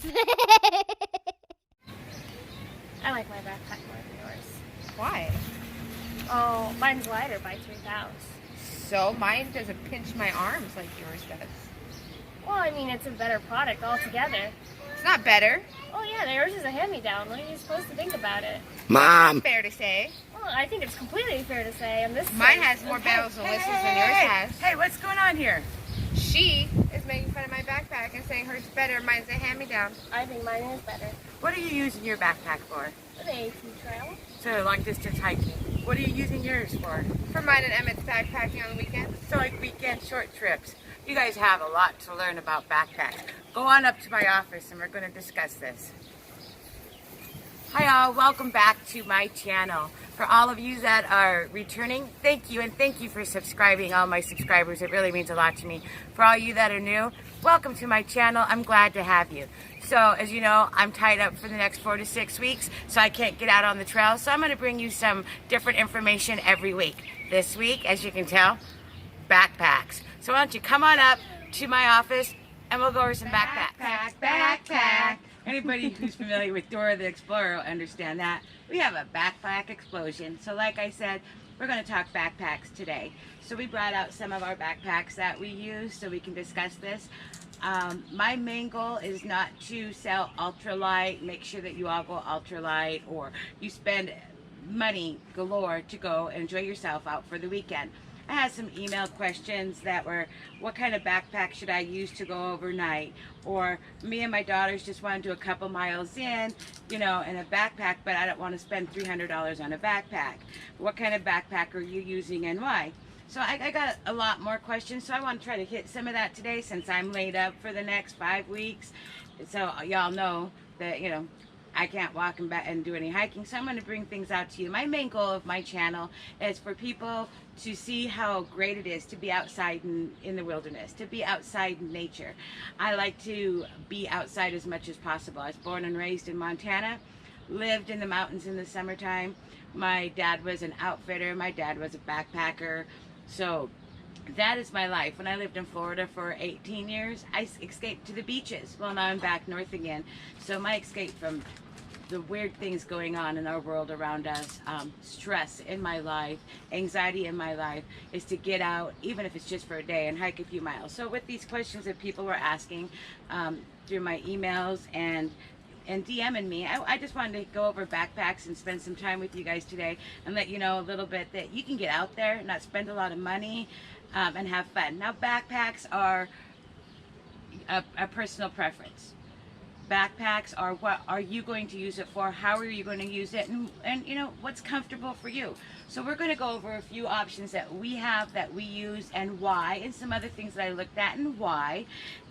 I like my backpack more than yours. Why? Oh, mine's lighter by 3 pounds. So mine doesn't pinch my arms like yours does. Well, I mean, it's a better product altogether. It's not better. Oh yeah, yours is a hand-me-down. What are you supposed to think about it? Mom! Fair to say. Well, I think it's completely fair to say. And this Mine has more bells and whistles than yours has. Hey, what's going on here? She is making fun of my backpack and saying hers is better. Mine's a hand-me-down. I think mine is better. What are you using your backpack for? For the AT trail. So long distance hiking. What are you using yours for? For mine and Emmett's backpacking on the weekends. So like weekend short trips. You guys have a lot to learn about backpacks. Go on up to my office and we're going to discuss this. Hi all, welcome back to my channel. For all of you that are returning, thank you, and thank you for subscribing, all my subscribers. It really means a lot to me. For all you that are new, welcome to my channel. I'm glad to have you. So as you know, I'm tied up for the next 4 to 6 weeks, so I can't get out on the trail. So I'm going to bring you some different information every week. This week, as you can tell, backpacks. So why don't you come on up to my office and we'll go over some backpacks. Backpack. Anybody who's familiar with Dora the Explorer will understand that. We have a backpack explosion. So like I said, we're going to talk backpacks today. So we brought out some of our backpacks that we use so we can discuss this. My main goal is not to sell ultralight, make sure that you all go ultralight, or you spend money galore to go enjoy yourself out for the weekend. I had some email questions that were, what kind of backpack should I use to go overnight? Or me and my daughters just want to do a couple miles in, you know, in a backpack, but I don't want to spend $300 on a backpack. What kind of backpack are you using and why? So I got a lot more questions, so I want to try to hit some of that today since I'm laid up for the next 5 weeks. So y'all know that, you know, I can't walk and do any hiking, so I'm going to bring things out to you. My main goal of my channel is for people to see how great it is to be outside in the wilderness, to be outside in nature. I like to be outside as much as possible. I was born and raised in Montana, lived in the mountains in the summertime. My dad was an outfitter, my dad was a backpacker, so that is my life. When I lived in Florida for 18 years, I escaped to the beaches. Well, now I'm back north again. So my escape from the weird things going on in our world around us, stress in my life, anxiety in my life, is to get out, even if it's just for a day, and hike a few miles. So with these questions that people were asking through my emails and DMing me, I just wanted to go over backpacks and spend some time with you guys today and let you know a little bit that you can get out there, not spend a lot of money, and have fun. Now backpacks are a personal preference. Backpacks are, what are you going to use it for, how are you going to use it, and you know, what's comfortable for you. So we're going to go over a few options that we have, that we use, and why, and some other things that I looked at and why.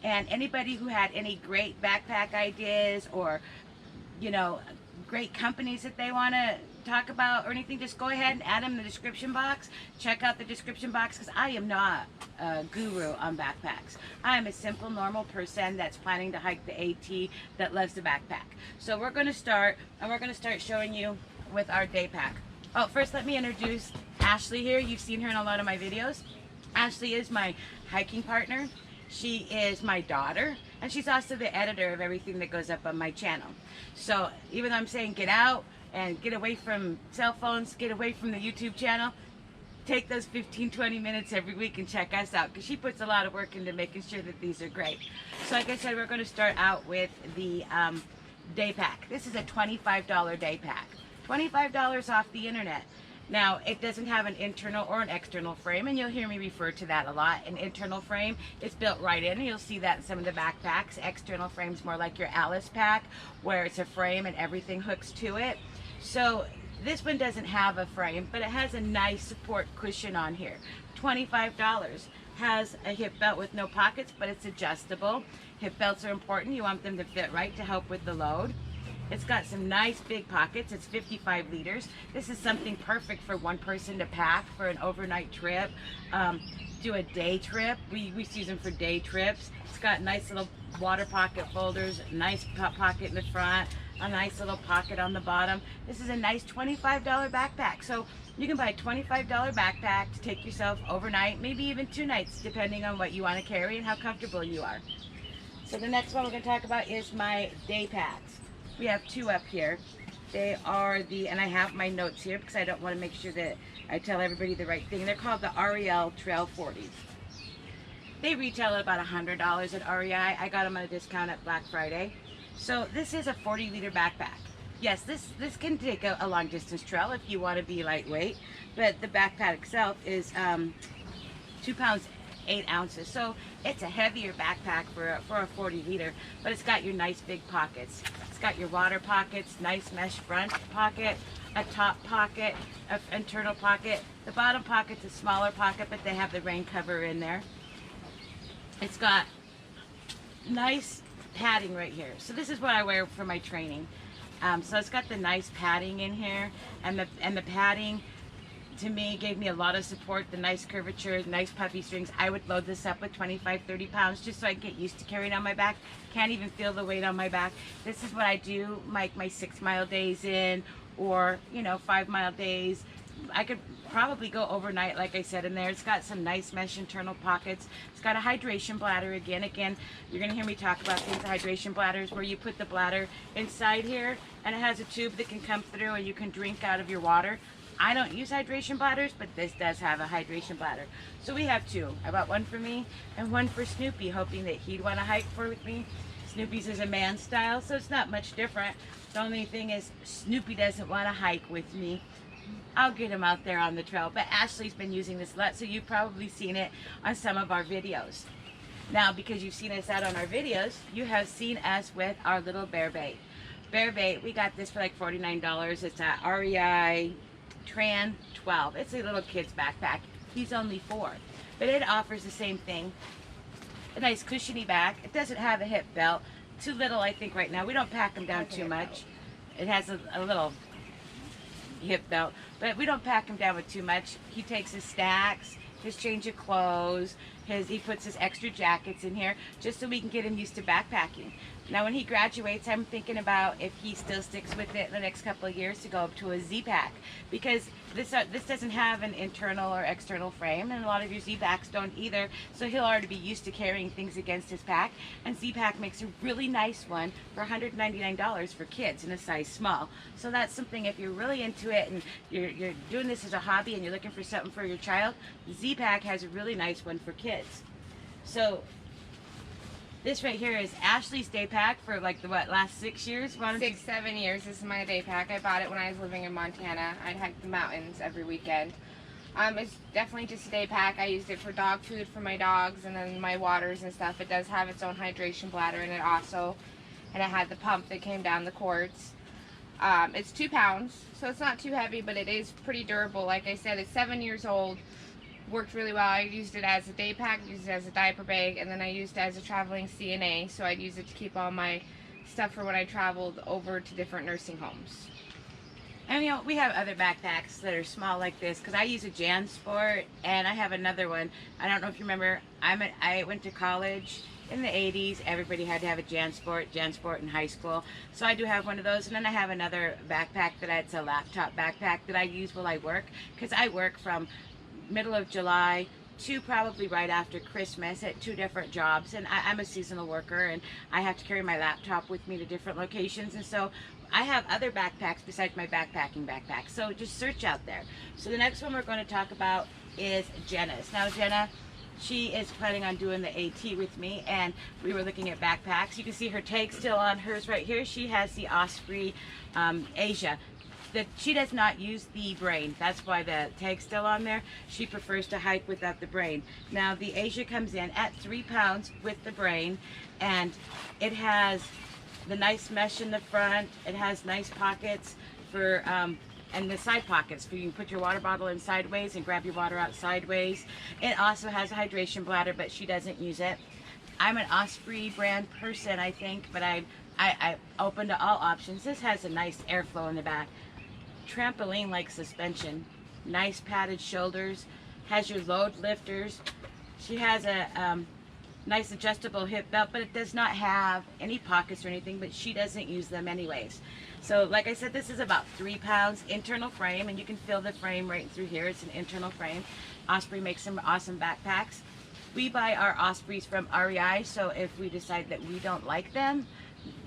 And anybody who had any great backpack ideas, or you know, great companies that they want to talk about or anything, just go ahead and add them in the description box. Check out the description box, because I am not a guru on backpacks. I am a simple, normal person that's planning to hike the AT, that loves the backpack. So we're going to start, and we're going to start showing you with our day pack. Oh, first let me introduce Ashley here. You've seen her in a lot of my videos. Ashley is my hiking partner. She is my daughter, and she's also the editor of everything that goes up on my channel. So even though I'm saying get out and get away from cell phones, get away from the YouTube channel, take those 15-20 minutes every week and check us out, because she puts a lot of work into making sure that these are great. So like I said, we're going to start out with the day pack. This is a $25 day pack. $25 off the internet. Now, it doesn't have an internal or an external frame, and you'll hear me refer to that a lot. An internal frame is built right in, and you'll see that in some of the backpacks. External frame's more like your Alice pack, where it's a frame and everything hooks to it. So this one doesn't have a frame, but it has a nice support cushion on here. $25. Has a hip belt with no pockets, but it's adjustable. Hip belts are important. You want them to fit right to help with the load. It's got some nice big pockets. It's 55 liters. This is something perfect for one person to pack for an overnight trip, do a day trip. We use them for day trips. It's got nice little water pocket folders, nice pocket in the front, a nice little pocket on the bottom. This is a nice $25 backpack. So you can buy a $25 backpack to take yourself overnight, maybe even 2 nights, depending on what you want to carry and how comfortable you are. So the next one we're going to talk about is my day packs. We have two up here. They are the, and I have my notes here because I don't want to make sure that I tell everybody the right thing. They're called the REL Trail 40s. They retail at about $100 at REI. I got them on a discount at Black Friday. So this is a 40-liter backpack. Yes, this can take a long distance trail if you want to be lightweight, but the backpack itself is 2 pounds 8 ounces. So it's a heavier backpack for a 40-liter, but it's got your nice big pockets. It's got your water pockets, nice mesh front pocket, a top pocket, an internal pocket. The bottom pocket's a smaller pocket, but they have the rain cover in there. It's got nice padding right here. So this is what I wear for my training. So it's got the nice padding in here, and the padding to me gave me a lot of support, the nice curvature, nice puffy strings. I would load this up with 25-30 pounds just so I get used to carrying on my back. Can't even feel the weight on my back. This is what I do my 6-mile days in, or 5-mile days. I could probably go overnight, like I said, in there. It's got some nice mesh internal pockets. It's got a hydration bladder again. You're going to hear me talk about things. Hydration bladders, where you put the bladder inside here, and it has a tube that can come through and you can drink out of your water. I don't use hydration bladders, but this does have a hydration bladder. So we have two. I bought one for me and one for Snoopy, hoping that he'd want to hike with me. Snoopy's is a man style, so it's not much different. The only thing is Snoopy doesn't want to hike with me. I'll get him out there on the trail, but Ashley's been using this a lot, so you've probably seen it on some of our videos. Now, because you've seen us out on our videos, you have seen us with our little bear bait. Bear bait, we got this for like $49. It's a REI Tran 12. It's a little kid's backpack. He's only 4, but it offers the same thing. A nice cushiony back. It doesn't have a hip belt. Too little, I think, right now. We don't pack them down too much. It has a little hip belt, but we don't pack him down with too much. He takes his stacks, his change of clothes, he puts his extra jackets in here just so we can get him used to backpacking. Now when he graduates, I'm thinking about if he still sticks with it the next couple of years to go up to a Z-Pack, because this doesn't have an internal or external frame, and a lot of your Z-Packs don't either, so he'll already be used to carrying things against his pack, and Z-Pack makes a really nice one for $199 for kids in a size small. So that's something, if you're really into it and you're doing this as a hobby and you're looking for something for your child, Z-Pack has a really nice one for kids. So this right here is Ashley's day pack for like the last 6 years? 6-7 years. This is my day pack. I bought it when I was living in Montana. I'd hike the mountains every weekend. It's definitely just a day pack. I used it for dog food for my dogs, and then my waters and stuff. It does have its own hydration bladder in it also, and it had the pump that came down the cords. It's 2 pounds, so it's not too heavy, but it is pretty durable. Like I said, it's 7 years old. Worked really well. I used it as a day pack, used it as a diaper bag, and then I used it as a traveling CNA, so I'd use it to keep all my stuff for when I traveled over to different nursing homes. And we have other backpacks that are small like this, because I use a JanSport, and I have another one. I don't know if you remember, I went to college in the 80s. Everybody had to have a JanSport in high school. So I do have one of those, and then I have another backpack it's a laptop backpack that I use while I work, because I work from middle of July to probably right after Christmas at 2 different jobs, and I'm a seasonal worker, and I have to carry my laptop with me to different locations, and so I have other backpacks besides my backpacking backpack. So just search out there. So the next one we're going to talk about is Jenna's. Now Jenna, she is planning on doing the AT with me, and we were looking at backpacks. You can see her tag still on hers right here. She has the Osprey Asia. She does not use the brain. That's why the tag's still on there. She prefers to hike without the brain. Now the Asia comes in at 3 pounds with the brain, and it has the nice mesh in the front. It has nice pockets for and the side pockets for you can put your water bottle in sideways and grab your water out sideways. It also has a hydration bladder, but she doesn't use it. I'm an Osprey brand person, I think, but I'm open to all options. This has a nice airflow in the back. Trampoline-like suspension, nice padded shoulders, has your load lifters. She has a nice adjustable hip belt, but it does not have any pockets or anything, but she doesn't use them anyways. So like I said, this is about 3 pounds internal frame, and you can feel the frame right through here. It's an internal frame. Osprey makes some awesome backpacks. We buy our Ospreys from REI, so if we decide that we don't like them,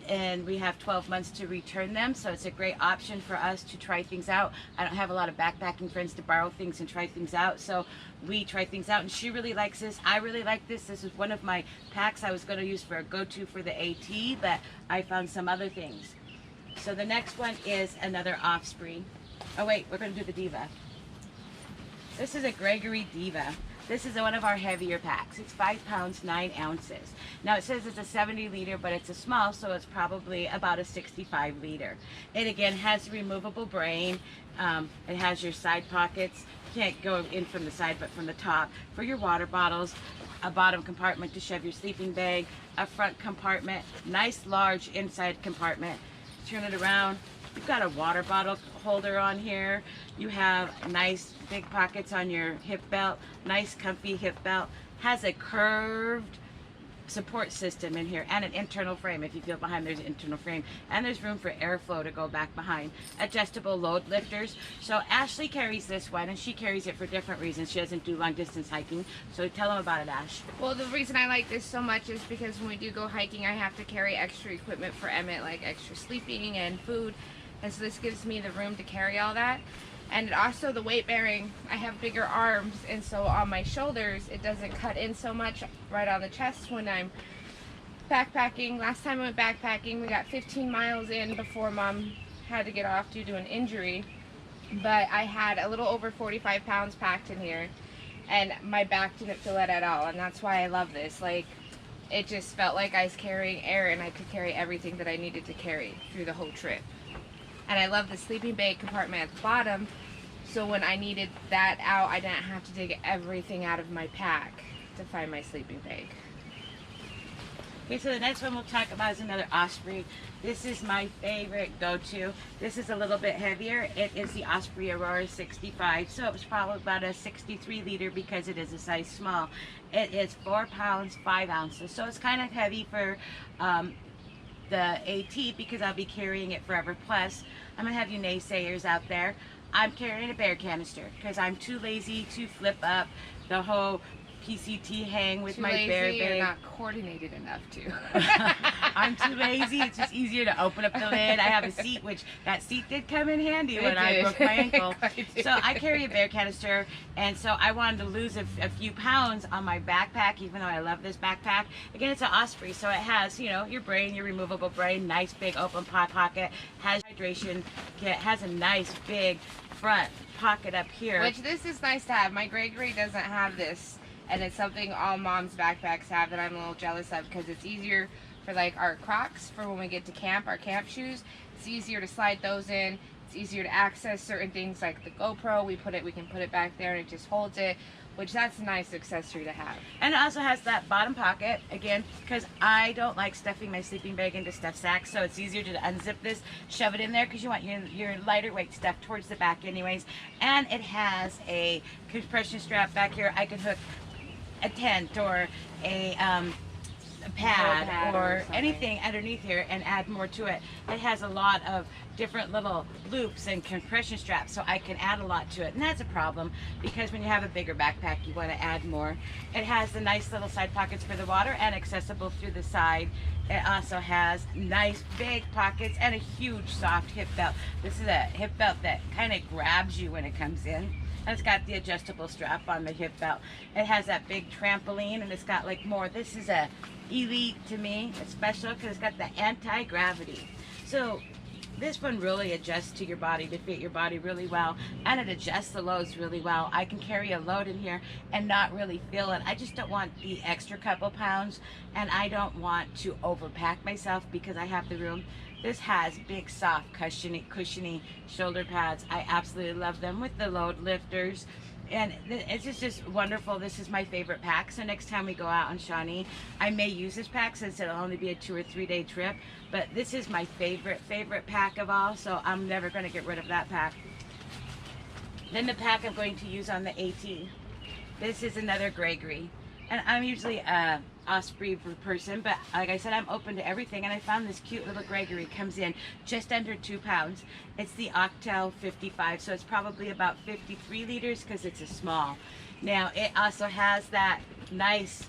and we have 12 months to return them, so it's a great option for us to try things out. I don't have a lot of backpacking friends to borrow things and try things out, so we try things out, and she really likes this. I really like this. This is one of my packs I was going to use for a go-to for the AT, but I found some other things. So the next one is another Osprey. Oh wait, we're going to do the Diva. This is a Gregory Diva. This is one of our heavier packs. It's 5 pounds, 9 ounces. Now it says it's a 70 liter, but it's a small, so it's probably about a 65 liter. It again has a removable brain. It has your side pockets. You can't go in from the side, but from the top for your water bottles. A bottom compartment to shove your sleeping bag. A front compartment, nice large inside compartment. Turn it around. You've got a water bottle holder on here. You have nice big pockets on your hip belt. Nice comfy hip belt. Has a curved support system in here and an internal frame. If you feel behind, there's an internal frame. And there's room for airflow to go back behind. Adjustable load lifters. So Ashley carries this one, and she carries it for different reasons. She doesn't do long distance hiking. So tell them about it, Ash. Well, the reason I like this so much is because when we do go hiking, I have to carry extra equipment for Emmett, like extra sleeping and food. And so this gives me the room to carry all that. And also the weight bearing, I have bigger arms, and so on my shoulders it doesn't cut in so much right on the chest when I'm backpacking. Last time I went backpacking, we got 15 miles in before Mom had to get off due to an injury. But I had a little over 45 pounds packed in here, and my back didn't feel it at all. And that's why I love this. Like, it just felt like I was carrying air, and I could carry everything that I needed to carry through the whole trip. And I love the sleeping bag compartment at the bottom, so when I needed that out, I didn't have to dig everything out of my pack to find my sleeping bag. Okay, so the next one we'll talk about is another Osprey. This is my favorite go-to. This is a little bit heavier. It is the Osprey Aurora 65, so it was probably about a 63 liter because it is a size small. It is 4 pounds, 5 ounces, so it's kind of heavy for the AT because I'll be carrying it forever. Plus, I'm gonna have you naysayers out there. I'm carrying a bear canister because I'm too lazy to flip up the whole PCT hang with my bear bag. You're not coordinated enough to. I'm too lazy. It's just easier to open up the lid. I have a seat, which that seat did come in handy when I broke my ankle. So I carry a bear canister, and so I wanted to lose a few pounds on my backpack, even though I love this backpack. Again, it's an Osprey, so it has, you know, your brain, your removable brain, nice big open pocket, has hydration kit, has a nice big front pocket up here. Which this is nice to have. My Gregory doesn't have this. And it's something all Mom's backpacks have that I'm a little jealous of, because it's easier for like our Crocs for when we get to camp, our camp shoes. It's easier to slide those in. It's easier to access certain things like the GoPro. We can put it back there and it just holds it, which that's a nice accessory to have. And it also has that bottom pocket, again, because I don't like stuffing my sleeping bag into stuff sacks, so it's easier to unzip this, shove it in there, because you want your lighter weight stuff towards the back anyways. And it has a compression strap back here. I can hook a tent or a pad or anything underneath here and add more to it. It has a lot of different little loops and compression straps, so I can add a lot to it. And that's a problem because when you have a bigger backpack, you want to add more. It has the nice little side pockets for the water and accessible through the side. It also has nice big pockets and a huge soft hip belt. This is a hip belt that kind of grabs you when it comes in. And it's got the adjustable strap on the hip belt. It has that big trampoline, and it's got like more. This is a elite to me. It's special because it's got the anti-gravity. So this one really adjusts to your body to fit your body really well, and it adjusts the loads really well. I can carry a load in here and not really feel it. I just don't want the extra couple pounds, and I don't want to overpack myself because I have the room. This has big, soft, cushiony shoulder pads. I absolutely love them with the load lifters. And it's just wonderful. This is my favorite pack. So next time we go out on Shawnee, I may use this pack since it'll only be a 2 or 3 day trip. But this is my favorite pack of all. So I'm never going to get rid of that pack. Then the pack I'm going to use on the AT. This is another Gregory. And I'm usually a Osprey person, but like I said, I'm open to everything, and I found this cute little Gregory. Comes in just under 2 pounds. It's the Octel 55, so it's probably about 53 liters because it's a small. Now it also has that nice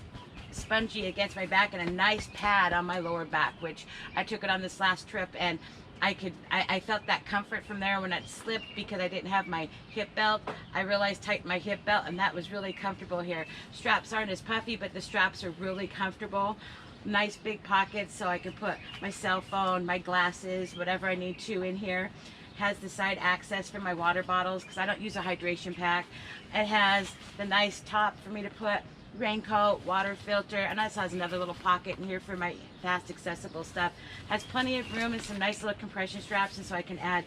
spongy against my back and a nice pad on my lower back, which I took it on this last trip, and I felt that comfort from there when it slipped because I didn't have my hip belt. I realized tighten my hip belt, and that was really comfortable here. Straps aren't as puffy, but the straps are really comfortable. Nice big pockets so I can put my cell phone, my glasses, whatever I need to in here. Has the side access for my water bottles because I don't use a hydration pack. It has the nice top for me to put raincoat, water filter, and also has another little pocket in here for my fast accessible stuff. Has plenty of room and some nice little compression straps, and so I can add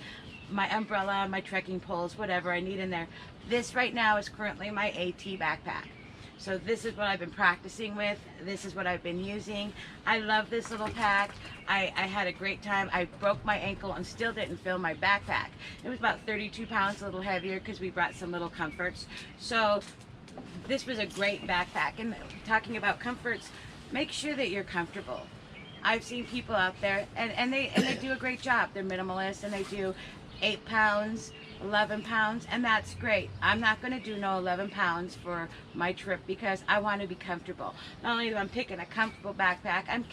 my umbrella, my trekking poles, whatever I need in there. This right now is currently my AT backpack. So this is what I've been practicing with. This is what I've been using. I love this little pack. I had a great time. I broke my ankle and still didn't fill my backpack. It was about 32 pounds, a little heavier because we brought some little comforts. So this was a great backpack. And talking about comforts, make sure that you're comfortable. I've seen people out there and they do a great job. They're minimalist and they do 8 pounds, 11 pounds, and that's great. I'm not going to do no 11 pounds for my trip because I want to be comfortable. Not only am I picking a comfortable backpack, I'm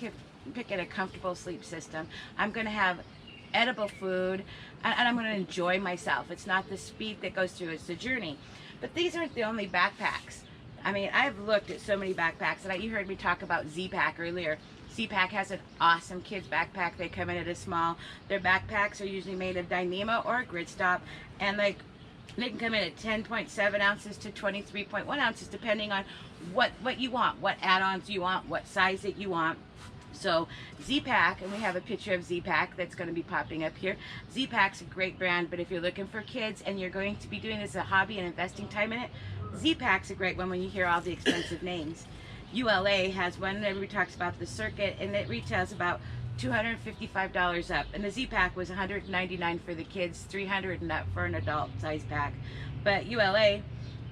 picking a comfortable sleep system. I'm going to have edible food, and I'm going to enjoy myself. It's not the speed that goes through, it's the journey. But these aren't the only backpacks. I mean, I've looked at so many backpacks, and you heard me talk about Z-Pack earlier. Z-Pack has an awesome kids backpack. They come in at a small. Their backpacks are usually made of Dyneema or a Gridstop, and they can come in at 10.7 ounces to 23.1 ounces, depending on what you want, what add-ons you want, what size that you want. So Z-Pack, and we have a picture of Z-Pack that's going to be popping up here. Z-Pack's a great brand, but if you're looking for kids and you're going to be doing this as a hobby and investing time in it, Z-Pack's a great one when you hear all the expensive names. ULA has one that everybody talks about, the Circuit, and it retails about $255 up. And the Z-Pack was $199 for the kids, $300 and up for an adult size pack. But ULA,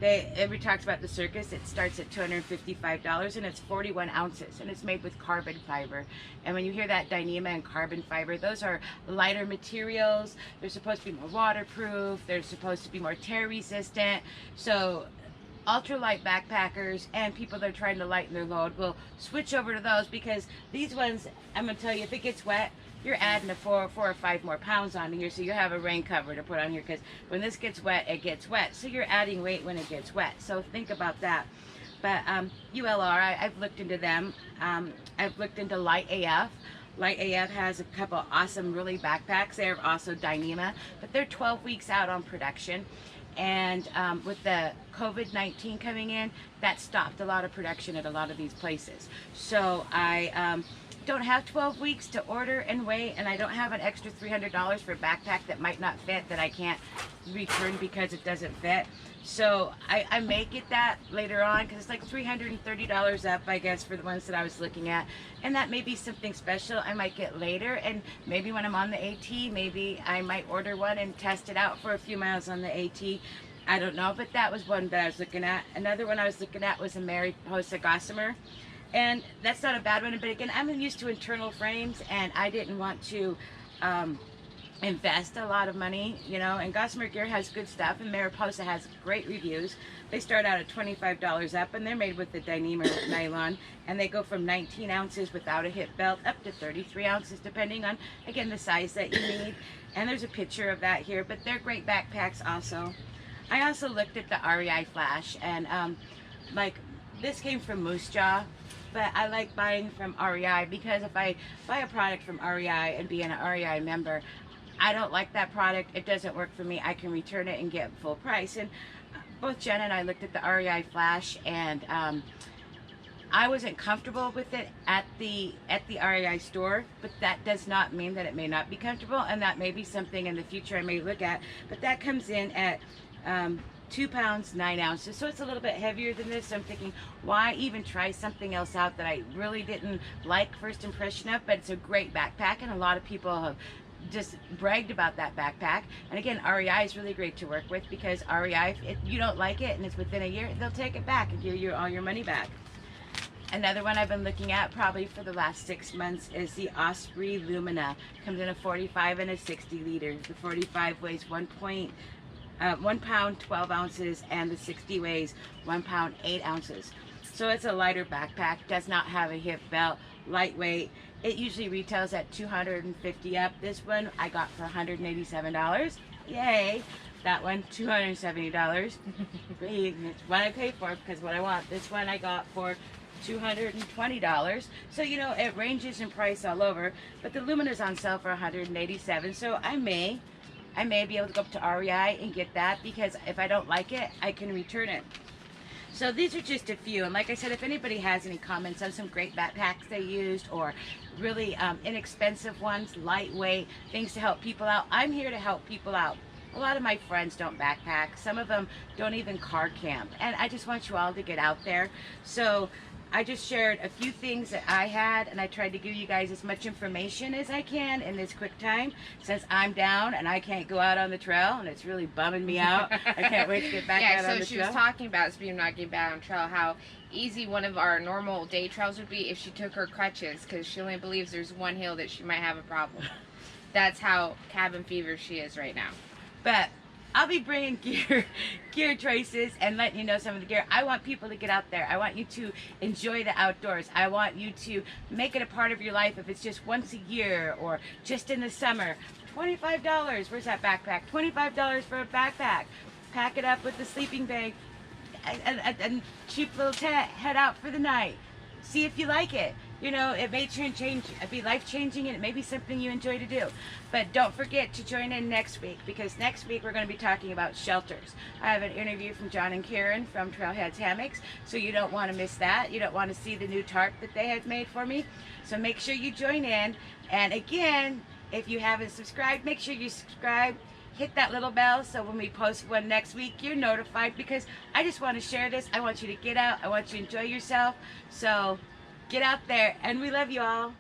everybody talks about the Circus. It starts at $255 and it's 41 ounces and it's made with carbon fiber. And when you hear that Dyneema and carbon fiber, those are lighter materials. They're supposed to be more waterproof. They're supposed to be more tear resistant. So ultralight backpackers and people that are trying to lighten their load will switch over to those, because these ones, I'm going to tell you, if it gets wet, you're adding a 4 or 5 more pounds on here, so you have a rain cover to put on here, because when this gets wet, it gets wet. So you're adding weight when it gets wet. So think about that. But ULR, I've looked into them. I've looked into Light AF. Light AF has a couple awesome, really backpacks. They're also Dyneema, but they're 12 weeks out on production. And with the COVID-19 coming in, that stopped a lot of production at a lot of these places. So I don't have 12 weeks to order and wait, and I don't have an extra $300 for a backpack that might not fit, that I can't return because it doesn't fit. So I may get that later on, because it's like $330 up, I guess, for the ones that I was looking at. And that may be something special I might get later, and maybe when I'm on the AT, maybe I might order one and test it out for a few miles on the AT. I don't know, but that was one that I was looking at. Another one I was looking at was a Mariposa Gossamer. And that's not a bad one, but again, I'm used to internal frames, and I didn't want to invest a lot of money, you know. And Gossamer Gear has good stuff, and Mariposa has great reviews. They start out at $25 up, and they're made with the Dyneema nylon, and they go from 19 ounces without a hip belt up to 33 ounces, depending on, again, the size that you need. And there's a picture of that here, but they're great backpacks also. I also looked at the REI Flash, and like, this came from Moose Jaw, but I like buying from REI, because if I buy a product from REI and being an REI member, I don't like that product, it doesn't work for me, I can return it and get full price. And both Jen and I looked at the REI Flash, and I wasn't comfortable with it at the REI store, but that does not mean that it may not be comfortable, and that may be something in the future I may look at. But that comes in at 2 pounds 9 ounces, so it's a little bit heavier than this. So I'm thinking, why even try something else out that I really didn't like first impression of? But it's a great backpack, and a lot of people have just bragged about that backpack. And again, REI is really great to work with, because REI, if you don't like it and it's within a year, they'll take it back and give you all your money back. Another one I've been looking at probably for the last 6 months is the Osprey Lumina. Comes in a 45 and a 60 liter. The 45 weighs 1.2 1 pound 12 ounces, and the 60 weighs 1 pound 8 ounces. So it's a lighter backpack, does not have a hip belt, lightweight. It usually retails at $250 up. This one I got for $187. Yay! That one $270. It's what I paid for because what I want. This one I got for $220. So you know it ranges in price all over, but the Lumina's on sale for $187. So I may be able to go up to REI and get that, because if I don't like it, I can return it. So these are just a few, and like I said, if anybody has any comments on some great backpacks they used, or really inexpensive ones, lightweight, things to help people out, I'm here to help people out. A lot of my friends don't backpack. Some of them don't even car camp, and I just want you all to get out there. So I just shared a few things that I had, and I tried to give you guys as much information as I can in this quick time, since I'm down and I can't go out on the trail, and it's really bumming me out. I can't wait to get back out on the trail. Yeah, so she was talking about, speaking of not getting back on trail, how easy one of our normal day trails would be if she took her crutches, because she only believes there's one hill that she might have a problem. That's how cabin fever she is right now. But I'll be bringing gear choices and letting you know some of the gear. I want people to get out there. I want you to enjoy the outdoors. I want you to make it a part of your life, if it's just once a year or just in the summer. $25. Where's that backpack? $25 for a backpack. Pack it up with the sleeping bag and cheap little tent. Head out for the night. See if you like it. You know, it may be life-changing, and it may be something you enjoy to do. But don't forget to join in next week, because next week we're going to be talking about shelters. I have an interview from John and Karen from Trailheads Hammocks, so you don't want to miss that. You don't want to see the new tarp that they had made for me. So make sure you join in. And again, if you haven't subscribed, make sure you subscribe. Hit that little bell so when we post one next week, you're notified, because I just want to share this. I want you to get out. I want you to enjoy yourself. So get out there, and we love you all.